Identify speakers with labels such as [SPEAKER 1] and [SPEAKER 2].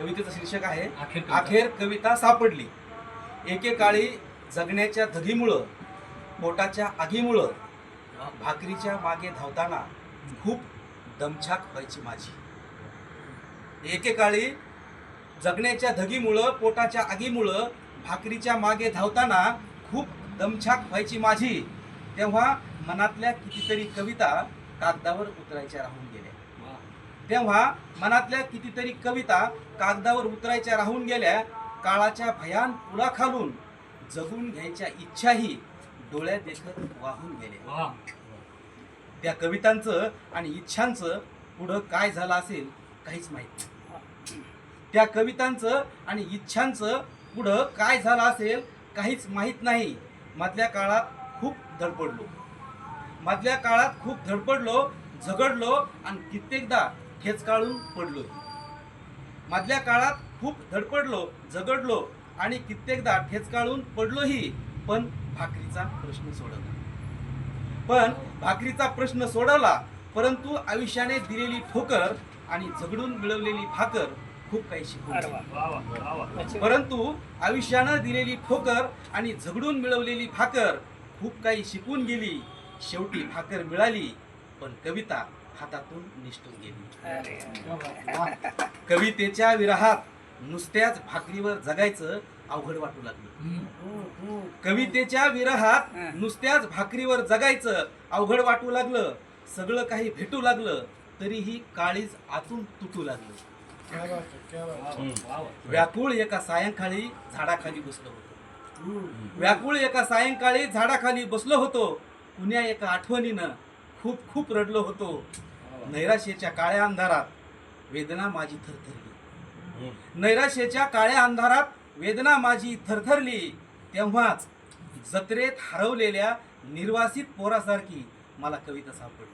[SPEAKER 1] कवितेचं शीर्षक आहे
[SPEAKER 2] अखेर कविता.
[SPEAKER 1] अखेर कविता सापडली. एकेकाळी जगण्याच्या धगीमुळं, पोटाच्या आगीमुळं, भाकरीच्या मागे धावताना खूप दमछाक व्हायची माझी. एकेकाळी जगण्याच्या धगीमुळं, पोटाच्या आगीमुळं, भाकरीच्या मागे धावताना खूप दमछाक व्हायची माझी. तेव्हा मनातल्या कितीतरी कविता कागदावर उतरायच्या राहून गेल्या. तेव्हा मनातल्या कितीतरी कविता कागदावर उतरायच्या राहून गेल्या. काळाच्या भयान पुलाखालून जगून घ्यायच्या इच्छाही डोळ्यात देखत वाहून गेल्या. त्या कवितांचं आणि इच्छांचं पुढं काय झालं असेल काहीच माहित नाही. त्या कवितांचं आणि इच्छांचं पुढं काय झालं असेल काहीच माहीत नाही. मधल्या काळात खूप धडपडलो, झगडलो आणि कित्येकदा ठेचकाळून पडलो. मधल्या काळात खूप धडपडलो, झगडलो आणि कित्येकदा ठेचकाळून पडलोही. पण भाकरीचा प्रश्न सोडवला. परंतु आयुष्याने दिलेली ठोकर आणि झगडून मिळवलेली भाकर खूप काही शिकवली. परंतु आयुष्यानं दिलेली ठोकर आणि झगडून मिळवलेली भाकर खूप काही शिकून गेली. शेवटी भाकर मिळाली, पण कविता हातातून निसटून गेली. कवितेच्या विरहात नुसत्याच भाकरीवर जगायचं अवघड वाटू लागलं. कवितेच्या विरहात नुसत्याच भाकरीवर जगायचं अवघड वाटू लागलं. सगळं काही भेटू लागलं, तरीही काळीज आतून तुटू लागलं. व्याकुळ एका सायंकाळी झाडाखाली बसलो होतो. कुण्या एका आठवणीनं खूप रडलो होतो. नैराश्याच्या काळ्या अंधारात वेदना माझी थरथरली. तेव्हाच जत्रेत हरवलेल्या निर्वासित पोरासारखी मला कविता सापडली.